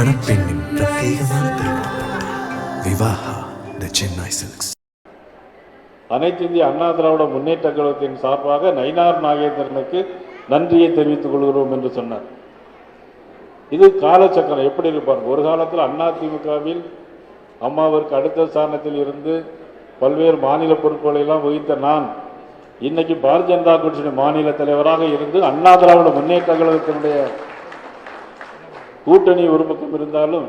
மணப்பெண்ணின் பிரத்யேகமான திருமணம் விவாஹா தி சென்னை சில்க்ஸ். அனைத்து இந்திய அண்ணா திராவிட முன்னேற்ற கழகத்தின் சார்பாக நயினார் நாகேந்திரனுக்கு நன்றியை தெரிவித்துக் கொள்கிறோம் என்று சொன்னார். இது காலச்சக்கரம் எப்படி இருப்பார். ஒரு காலத்தில் அதிமுகவில் அம்மாவிற்கு அடுத்த ஸ்தானத்தில் இருந்து பல்வேறு மாநில பொறுப்புகளை எல்லாம் வகித்த நான் இன்னைக்கு பாரதிய ஜனதா கட்சியின் மாநில தலைவராக இருந்து அண்ணா திராவிட முன்னேற்ற கழகத்தினுடைய கூட்டணி ஒரு பக்கம் இருந்தாலும்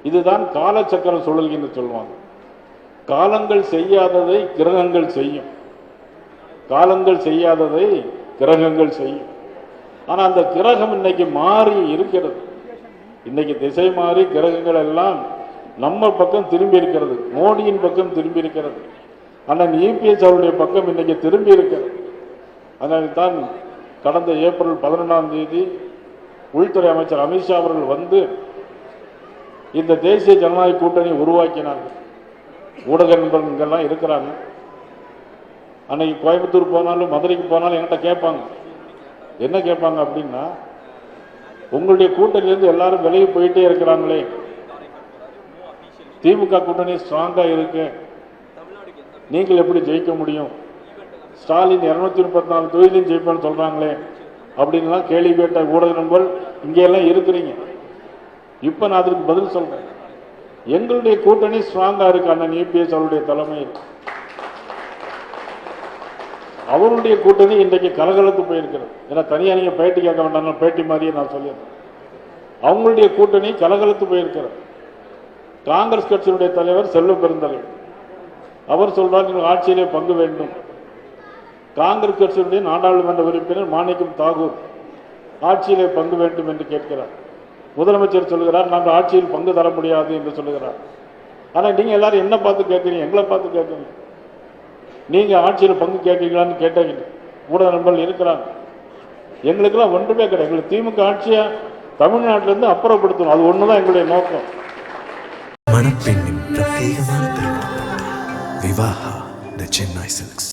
இதுதான் காலச்சக்கரம் சுழல் என்று சொல்லுவாங்க. காலங்கள் செய்யாததை கிரகங்கள் செய்யும், காலங்கள் செய்யாததை கிரகங்கள் செய்யும். ஆனா அந்த கிரகம் இன்னைக்கு மாறி இருக்கிறது. இன்னைக்கு திசை மாறி கிரகங்கள் எல்லாம் நம்ம பக்கம் திரும்பி இருக்கிறது, மோடியின் பக்கம் திரும்பி இருக்கிறது. ஆனால் இபிஎஸ் அவருடைய பக்கம் இன்னைக்கு திரும்பி இருக்கிறது. அதனால்தான் கடந்த ஏப்ரல் 11ஆம் தேதி உள்துறை அமைச்சர் அமித்ஷா அவர்கள் வந்து இந்த தேசிய ஜனநாயக கூட்டணி உருவாக்கினார்கள். ஊடக நண்பர்கள் இங்கெல்லாம் இருக்கிறாங்க. அன்னைக்கு கோயம்புத்தூர் போனாலும் மதுரைக்கு போனாலும் என்கிட்ட கேட்பாங்க, என்ன கேட்பாங்க அப்படின்னா, உங்களுடைய கூட்டணியிலிருந்து எல்லாரும் விலகி போயிட்டே இருக்கிறாங்களே, திமுக கூட்டணி ஸ்ட்ராங்கா இருக்கு, நீங்கள் எப்படி ஜெயிக்க முடியும், ஸ்டாலின் 234 தொகுதியிலும் ஜெயிப்பேன்னு சொல்றாங்களே அப்படின்லாம் கேள்வி கேட்ட ஊடக நண்பர்கள் இங்கே எல்லாம் இருக்கிறீங்க. இப்ப நான் அதற்கு பதில் சொல்றேன். எங்களுடைய கூட்டணி ஸ்ட்ராங்கா இருக்கு. அண்ணன் இபிஎஸ் அவருடைய தலைமையில் அவருடைய கூட்டணி இன்றைக்கு கலகலத்து போயிருக்கிறது. ஏன்னா தனியா நீங்க பேட்டி கேட்க வேண்டாம், பேட்டி மாதிரியே நான் சொல்லிடுறேன். அவங்களுடைய கூட்டணி கலகலத்து போயிருக்கிறது. காங்கிரஸ் கட்சியினுடைய தலைவர் செல்வ பெருந்தலைவர் அவர் சொல்றார், நீங்கள் ஆட்சியிலே பங்கு வேண்டும். காங்கிரஸ் கட்சியினுடைய நாடாளுமன்ற உறுப்பினர் மாணிக்கம் தாகூர் ஆட்சியிலே பங்கு வேண்டும் என்று கேட்கிறார். முதலமைச்சர் சொல்கிறார், நாங்கள் ஆட்சியில் பங்கு தர முடியாது என்று சொல்லுகிறார். ஆனால் நீங்க எல்லாரும் என்ன பார்த்து கேட்குறீங்க, எங்களை பார்த்து கேட்குறீங்க. நீங்க ஆட்சியில் பங்கு கேட்கீங்களான்னு கேட்டீங்க. ஊடக நண்பர்கள் இருக்கிறாங்க. எங்களுக்கெல்லாம் ஒன்றுமே கிடையாது. எங்களுக்கு திமுக ஆட்சியை தமிழ்நாட்டிலிருந்து அப்புறப்படுத்தணும், அது ஒண்ணுதான் எங்களுடைய நோக்கம். மணப்பெண்ணின் பிரத்யேகமான திருமணம் விவாஹா தி சென்னை சில்க்ஸ்.